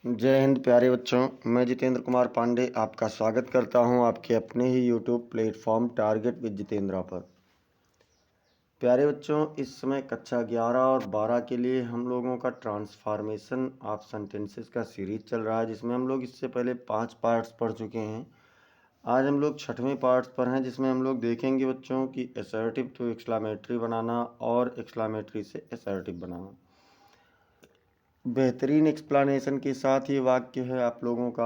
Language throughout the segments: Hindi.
जय हिंद प्यारे बच्चों। मैं जितेंद्र कुमार पांडे आपका स्वागत करता हूं आपके अपने ही YouTube platform target with Jitendra पर। प्यारे बच्चों, इस समय कक्षा 11 और 12 के लिए हम लोगों का ट्रांसफॉर्मेशन ऑफ सेंटेंसेस का सीरीज चल रहा है, जिसमें हम लोग इससे पहले 5 पार्ट्स पढ़ चुके हैं। आज हम लोग 6वें पार्ट्स पर हैं, जिसमें हम लोग देखेंगे बच्चों कि असर्टिव टू एक्सक्लेमेटरी बनाना और एक्सक्लेमेटरी से असर्टिव बनाना। बेहतरीन एक्सप्लेनेशन के साथ ये वाक्य है आप लोगों का।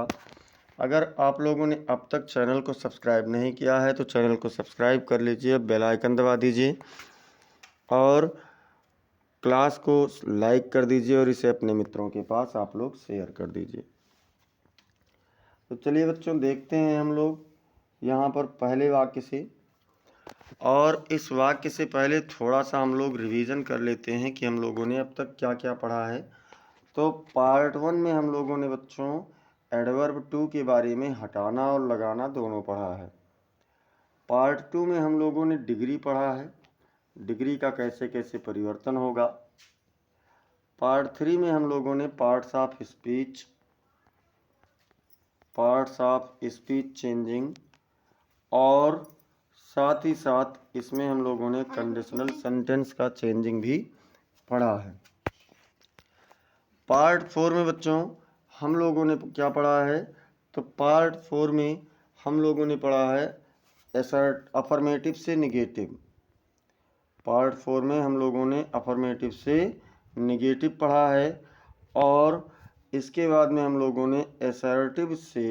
अगर आप लोगों ने अब तक चैनल को सब्सक्राइब नहीं किया है तो चैनल को सब्सक्राइब कर लीजिए, बेल आइकन दबा दीजिए और क्लास को लाइक कर दीजिए और इसे अपने मित्रों के पास आप लोग शेयर कर दीजिए। तो चलिए बच्चों, देखते हैं हम लोग यहाँ पर पहले वाक्य से। और इस वाक्य से पहले थोड़ा सा हम लोग रिवीजन कर लेते हैं कि हम लोगों ने अब तक क्या क्या पढ़ा है। तो पार्ट 1 में हम लोगों ने बच्चों एडवर्ब टू के बारे में हटाना और लगाना दोनों पढ़ा है। पार्ट 2 में हम लोगों ने डिग्री पढ़ा है, डिग्री का कैसे कैसे परिवर्तन होगा। पार्ट 3 में हम लोगों ने पार्ट्स ऑफ स्पीच चेंजिंग और साथ ही साथ इसमें हम लोगों ने कंडीशनल सेंटेंस का चेंजिंग भी पढ़ा है। पार्ट 4 में बच्चों हम लोगों ने क्या पढ़ा है? तो पार्ट 4 में हम लोगों ने पढ़ा है अफर्मेटिव से निगेटिव। पार्ट 4 में हम लोगों ने अफर्मेटिव से निगेटिव पढ़ा है और इसके बाद में हम लोगों ने असर्टिव से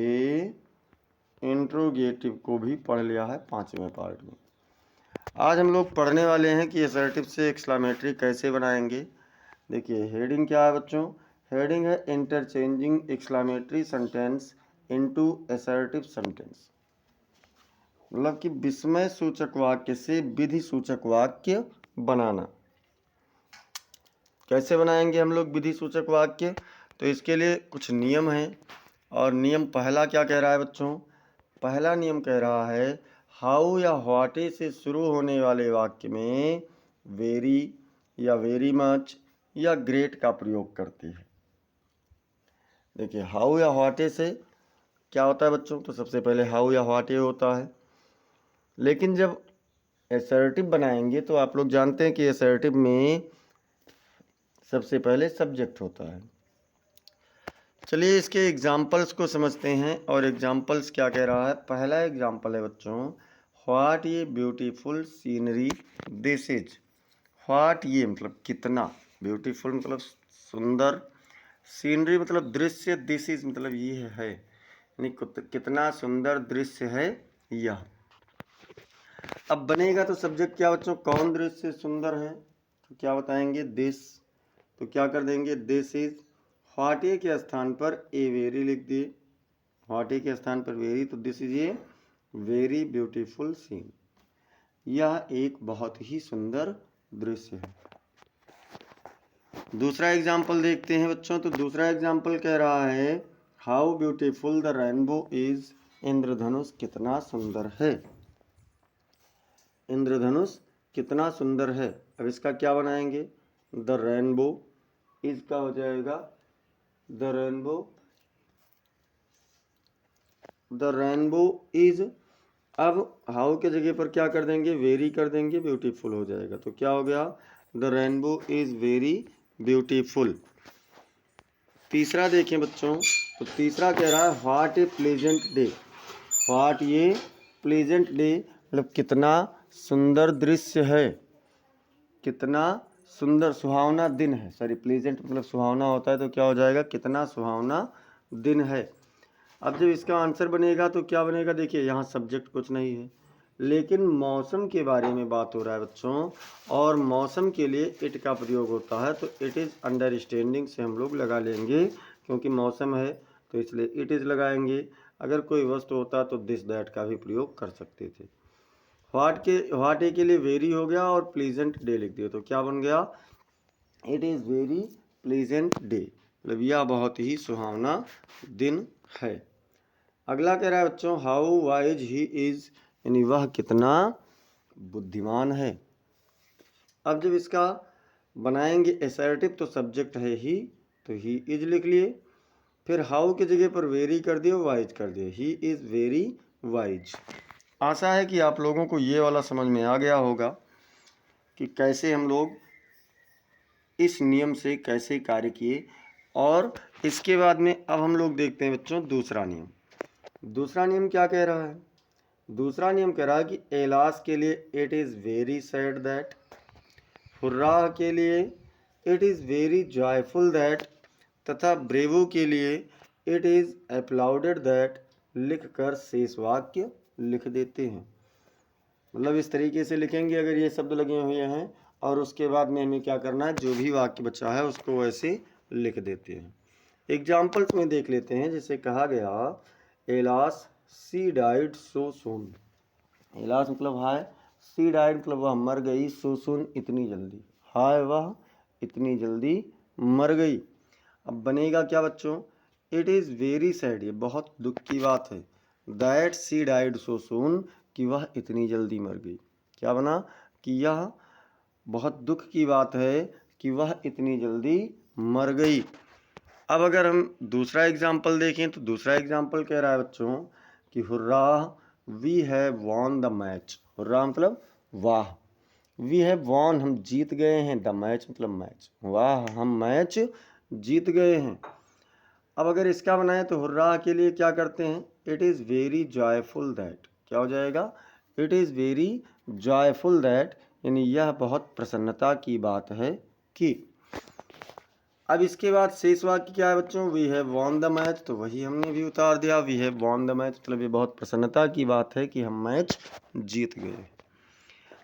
इंट्रोगेटिव को भी पढ़ लिया है 5वें पार्ट में। आज हम लोग पढ़ने वाले हैं कि असर्टिव से एक्सक्लेमेटरी कैसे बनाएंगे। देखिए हेडिंग क्या है बच्चों? हेडिंग है interchanging exclamatory sentence into assertive sentence. मतलब कि विस्मय सूचक वाक्य से विधि सूचक वाक्य बनाना। कैसे बनाएंगे हम लोग विधि सूचक वाक्य? तो इसके लिए कुछ नियम हैं और नियम पहला क्या कह रहा है बच्चों? पहला नियम कह रहा है हाउ या व्हाटे से शुरू होने वाले वाक्य में वेरी या वेरी मच या ग्रेट का प्रयोग करते हैं। देखिए हाउ या व्हाटे से क्या होता है बच्चों? तो सबसे पहले हाउ या व्हाटे होता है, लेकिन जब असर्टिव बनाएंगे तो आप लोग जानते हैं कि असर्टिव में सबसे पहले सब्जेक्ट होता है। चलिए इसके एग्जाम्पल्स को समझते हैं। और एग्जाम्पल्स क्या कह रहा है? पहला एग्जाम्पल है बच्चों व्हाट ये beautiful scenery this is. What ये मतलब कितना, ब्यूटीफुल मतलब सुंदर, सीनरी मतलब दृश्य, दिस इज मतलब ये है, यानी कितना सुंदर दृश्य है यह। अब बनेगा तो सब्जेक्ट क्या बच्चों? कौन दृश्य सुंदर है? तो क्या बताएंगे? दिस। तो क्या कर देंगे? This is. व्हाटे के स्थान पर ए वेरी लिख दिए। व्हाटे के स्थान पर वेरी, तो this is a very beautiful scene. यह एक बहुत ही सुंदर दृश्य है। दूसरा एग्जाम्पल देखते हैं बच्चों। तो दूसरा एग्जाम्पल कह रहा है how beautiful the rainbow is. इंद्रधनुष कितना सुंदर है। इंद्रधनुष कितना सुंदर है। अब इसका क्या बनाएंगे? द रेनबो इज का हो जाएगा द रेनबो इज। अब हाउ के जगह पर क्या कर देंगे? वेरी कर देंगे, ब्यूटीफुल हो जाएगा। तो क्या हो गया? The rainbow is very beautiful. तीसरा देखें बच्चों, तो तीसरा कह रहा है what A pleasant day. What ये प्लेजेंट डे मतलब कितना सुंदर दृश्य है, कितना सुंदर सुहावना दिन है। सॉरी, प्लेजेंट मतलब सुहावना होता है, तो क्या हो जाएगा? कितना सुहावना दिन है। अब जब इसका आंसर बनेगा तो क्या बनेगा? देखिए यहाँ सब्जेक्ट कुछ नहीं है, लेकिन मौसम के बारे में बात हो रहा है बच्चों, और मौसम के लिए इट का प्रयोग होता है। तो इट इज़ अंडरस्टैंडिंग से हम लोग लगा लेंगे, क्योंकि मौसम है तो इसलिए इट इज़ लगाएंगे। अगर कोई वस्तु होता तो दिस दैट का भी प्रयोग कर सकते थे। व्हाट ए के लिए वेरी हो गया और प्लीजेंट डे लिख दिया, तो क्या बन गया? It is very pleasant day, मतलब यह बहुत ही सुहावना दिन है। अगला कह रहा है बच्चों हाउ वाइज ही इज, यानी वह कितना बुद्धिमान है। अब जब इसका बनाएंगे असर्टिव तो सब्जेक्ट है ही, तो ही इज लिख लिए। फिर हाउ की जगह पर वेरी कर दिए, वाइज कर दिए, ही इज़ वेरी वाइज। आशा है कि आप लोगों को ये वाला समझ में आ गया होगा कि कैसे हम लोग इस नियम से कैसे कार्य किए। और इसके बाद में अब हम लोग देखते हैं बच्चों दूसरा नियम। दूसरा नियम क्या कह रहा है? दूसरा नियम कह रहा है कि एलास के लिए it is very sad that, hurrah के लिए it is very joyful that, तथा ब्रेवो के लिए इट इज़ अप्लाउडेड दैट लिख कर शेष वाक्य लिख देते हैं। मतलब इस तरीके से लिखेंगे अगर ये शब्द लगे हुए हैं, और उसके बाद में हमें क्या करना है, जो भी वाक्य बचा है उसको वैसे लिख देते हैं। एग्जाम्पल्स में देख लेते हैं। जैसे कहा गया alas she died so soon. Alas मतलब हाय, सी डाइड मतलब वह मर गई, सो सून इतनी जल्दी, हाय वह इतनी जल्दी मर गई। अब बनेगा क्या बच्चों? इट इज़ वेरी सैड, ये बहुत दुख की बात है, दैट सी डाइड सो सून, कि वह इतनी जल्दी मर गई। क्या बना? कि यह बहुत दुख की बात है कि वह इतनी जल्दी मर गई। अब अगर हम दूसरा एग्जाम्पल देखें तो दूसरा एग्जाम्पल कह रहा है बच्चों कि hurray we have won the match. Hurray मतलब वाह, वी हैव वॉन हम जीत गए हैं, द मैच मतलब मैच, वाह हम मैच जीत गए हैं। अब अगर इसका बनाए तो हुर्रा के लिए क्या करते हैं? It is very joyful that. क्या हो जाएगा? It is very joyful that, यानी यह बहुत प्रसन्नता की बात है कि। अब इसके बाद शेष वाक्य क्या है बच्चों? We have won the match, तो वही हमने भी उतार दिया, we have won the match मतलब ये बहुत प्रसन्नता की बात है कि हम मैच जीत गए।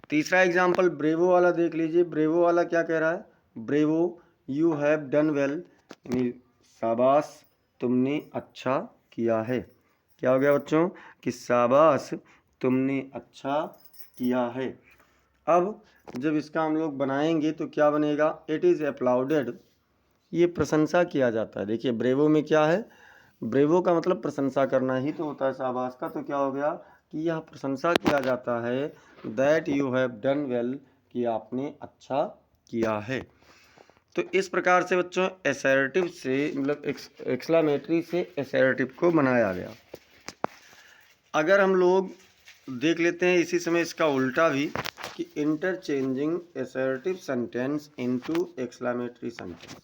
तीसरा एग्जाम्पल ब्रेवो वाला देख लीजिए। ब्रेवो वाला क्या कह रहा है? Bravo you have done well, यानी शाबाश तुमने अच्छा किया है। क्या हो गया बच्चों? कि शाबाश तुमने अच्छा किया है। अब जब इसका हम लोग बनाएंगे तो क्या बनेगा? इट इज़ अप्लाउडेड, ये प्रशंसा किया जाता है। देखिए ब्रेवो में क्या है? ब्रेवो का मतलब प्रशंसा करना ही तो होता है शाबाश का। तो क्या हो गया कि यह प्रशंसा किया जाता है, that you have done well, कि आपने अच्छा किया है। तो इस प्रकार से बच्चों एसर्टिव से मतलब एक्सक्लेमेटरी से एसर्टिव को बनाया गया। अगर हम लोग देख लेते हैं इसी समय इसका उल्टा भी, कि interchanging assertive sentence into exclamatory sentence.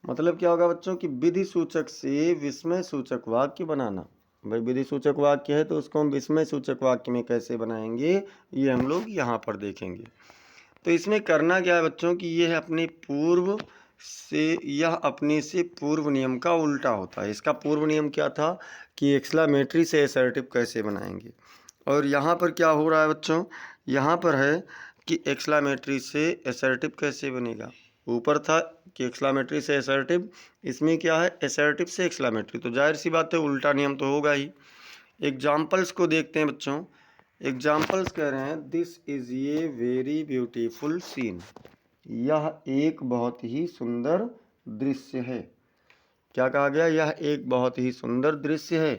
मतलब क्या होगा बच्चों? कि विधि सूचक से विस्मय सूचक वाक्य बनाना। भाई विधि सूचक वाक्य है तो उसको हम विस्मय सूचक वाक्य में कैसे बनाएंगे, ये हम लोग यहाँ पर देखेंगे। तो इसमें करना क्या है बच्चों? कि ये है अपने पूर्व से, यह अपने से पूर्व नियम का उल्टा होता है। इसका पूर्व नियम क्या था? कि एक्सक्लेमेटरी से एसर्टिव कैसे बनाएंगे। और यहाँ पर क्या हो रहा है बच्चों? यहाँ पर है कि एक्सक्लेमेटरी से एसर्टिव कैसे बनेगा। ऊपर था कि एक्सक्लेमेटरी से एसर्टिव, इसमें क्या है? एसर्टिव से एक्सक्लेमेटरी, तो जाहिर सी बात है उल्टा नियम तो होगा ही। एग्जाम्पल्स को देखते हैं बच्चों। एग्जाम्पल्स कह रहे हैं this is a very beautiful scene, यह एक बहुत ही सुंदर दृश्य है। क्या कहा गया? यह एक बहुत ही सुंदर दृश्य है।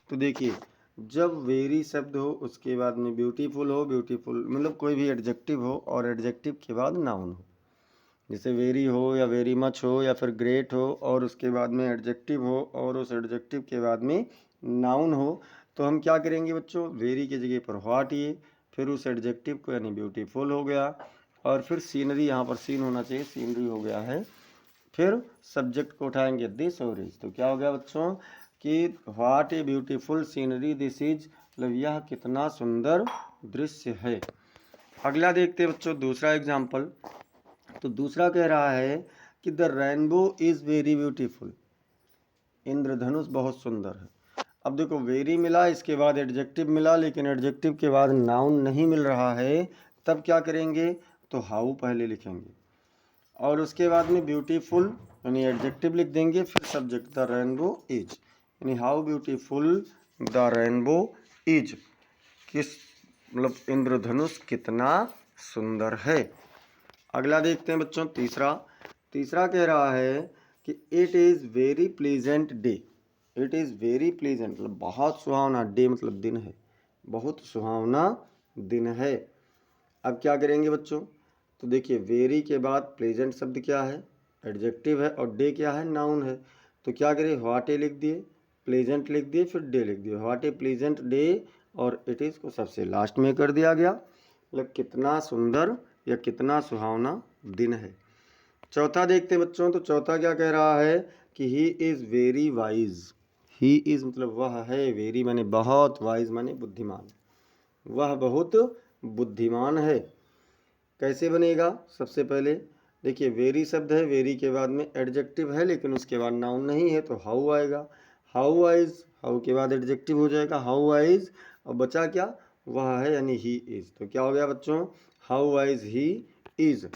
तो देखिए जब वेरी शब्द हो उसके बाद में ब्यूटीफुल हो, ब्यूटीफुल मतलब कोई भी एडजेक्टिव हो और एडजेक्टिव के बाद नाउन हो, जैसे वेरी हो या वेरी मच हो या फिर ग्रेट हो और उसके बाद में एडजेक्टिव हो और उस एडजेक्टिव के बाद में नाउन हो, तो हम क्या करेंगे बच्चों? वेरी की जगह पर व्हाट, ये फिर उस एडजेक्टिव को यानी ब्यूटीफुल हो गया, और फिर सीनरी, यहाँ पर सीन होना चाहिए, सीनरी हो गया है। फिर सब्जेक्ट को उठाएंगे दिस और इज, तो क्या हो गया बच्चों? कि what a beautiful scenery this is, मतलब यह कितना सुंदर दृश्य है। अगला देखते हैं बच्चों दूसरा एग्जाम्पल। तो दूसरा कह रहा है कि the rainbow is very beautiful, इंद्रधनुष बहुत सुंदर है। अब देखो वेरी मिला, इसके बाद एडजेक्टिव मिला, लेकिन एडजेक्टिव के बाद नाउन नहीं मिल रहा है, तब क्या करेंगे? तो हाउ पहले लिखेंगे और उसके बाद में ब्यूटीफुल यानी एडजेक्टिव लिख देंगे, फिर सब्जेक्ट द रेनबो इज, यानी how beautiful the rainbow is, किस मतलब इंद्रधनुष कितना सुंदर है। अगला देखते हैं बच्चों तीसरा कह रहा है कि it is very pleasant day, it is very pleasant मतलब बहुत सुहावना, डे मतलब दिन है, बहुत सुहावना दिन है। अब क्या करेंगे बच्चों? तो देखिए वेरी के बाद प्लेजेंट शब्द क्या है? एडजेक्टिव है, और डे क्या है? नाउन है। तो क्या करें, व्हाट ए लिख दिए, प्लेजेंट लिख दिए, फिर डे लिख दिए। व्हाट ए प्लेजेंट डे और इट इज़ को सबसे लास्ट में कर दिया गया। मतलब कितना सुंदर या कितना सुहावना दिन है। चौथा देखते हैं बच्चों, तो चौथा क्या कह रहा है कि he is very wise. He is मतलब वह है, वेरी माने बहुत, वाइज माने बुद्धिमान, वह बहुत बुद्धिमान है। कैसे बनेगा, सबसे पहले देखिए वेरी शब्द है, वेरी के बाद में एडजेक्टिव है लेकिन उसके बाद नाउन नहीं है, तो हाउ आएगा। हाउ वाइज, हाउ के बाद एडजेक्टिव हो जाएगा हाउ वाइज, और बचा क्या, वह है यानी ही इज़। तो क्या हो गया बच्चों, हाउ वाइज ही इज़।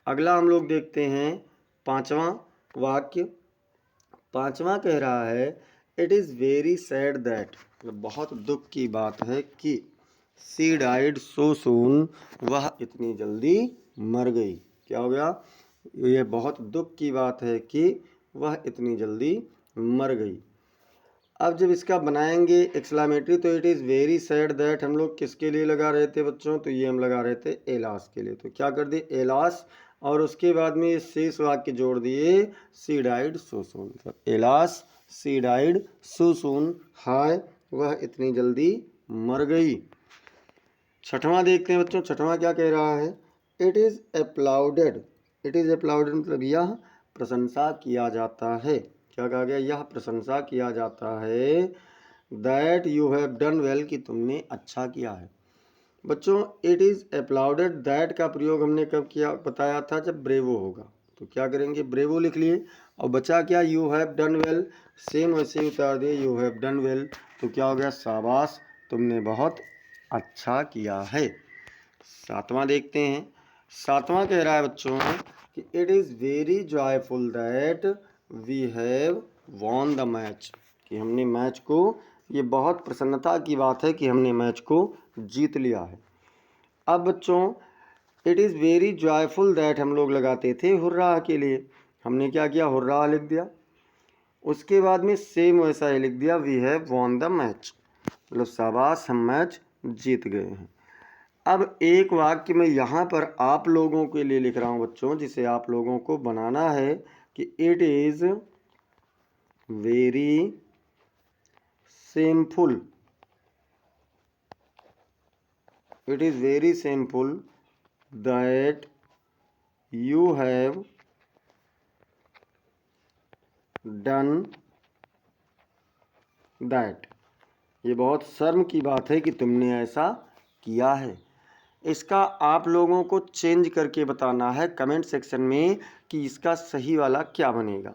अगला हम लोग देखते हैं पांचवा वाक्य। पांचवा कह रहा है it is very sad that, बहुत दुख की बात है कि शी डाइड सो सून, वह इतनी जल्दी मर गई। क्या हो गया, ये बहुत दुख की बात है कि वह इतनी जल्दी मर गई। अब जब इसका बनाएंगे एक्सक्लेमेटरी, तो it is very sad that हम लोग किसके लिए लगा रहे थे बच्चों, तो ये हम लगा रहे थे एलास के लिए। तो क्या कर दिए, एलास, और उसके बाद में ये शेष वाक्य जोड़ दिए, she died so soon. Alas she died so soon, हाय वह इतनी जल्दी मर गई। छठवां देखते हैं बच्चों, छठवां क्या कह रहा है, इट इज़ अप्लाउडेड। इट इज़ अप्लाउडेड मतलब यह प्रशंसा किया जाता है। क्या कहा गया, यह प्रशंसा किया जाता है, that you have done well, कि तुमने अच्छा किया है। बच्चों इट इज़ अप्लाउडेड दैट का प्रयोग हमने कब किया बताया था, जब ब्रेवो होगा। तो क्या करेंगे, ब्रेवो लिख लिए, और बचा क्या, you have done well, same वैसे ही उतार दिए यू हैव डन वेल। तो क्या हो गया, शाबाश तुमने बहुत अच्छा किया है। सातवां देखते हैं, सातवां कह रहा है बच्चों कि it is very joyful that we have won the match, कि हमने मैच को, ये बहुत प्रसन्नता की बात है कि हमने मैच को जीत लिया है। अब बच्चों it is very joyful that हम लोग लगाते थे हुर्रा के लिए, हमने क्या किया, हुर्रा लिख दिया। उसके बाद में सेम वैसा ही लिख दिया, we have won the match, मतलब शाबाश हम मैच जीत गए हैं। अब एक वाक्य मैं यहाँ पर आप लोगों के लिए लिख रहा हूँ बच्चों, जिसे आप लोगों को बनाना है कि it is very shameful, it is very shameful that you have done that, ये बहुत शर्म की बात है कि तुमने ऐसा किया है। इसका आप लोगों को चेंज करके बताना है कमेंट सेक्शन में कि इसका सही वाला क्या बनेगा।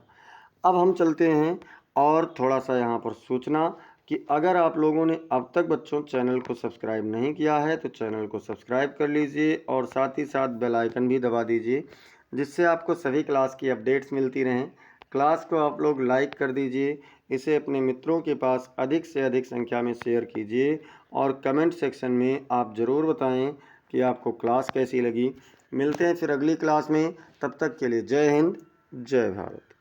अब हम चलते हैं और थोड़ा सा यहाँ पर सूचना कि अगर आप लोगों ने अब तक बच्चों चैनल को सब्सक्राइब नहीं किया है तो चैनल को सब्सक्राइब कर लीजिए और साथ ही साथ बेल आइकन भी दबा दीजिए, जिससे आपको सभी क्लास की अपडेट्स मिलती रहें। क्लास को आप लोग लाइक कर दीजिए, इसे अपने मित्रों के पास अधिक से अधिक संख्या में शेयर कीजिए और कमेंट सेक्शन में आप ज़रूर बताएं कि आपको क्लास कैसी लगी। मिलते हैं फिर अगली क्लास में, तब तक के लिए जय हिंद जय भारत।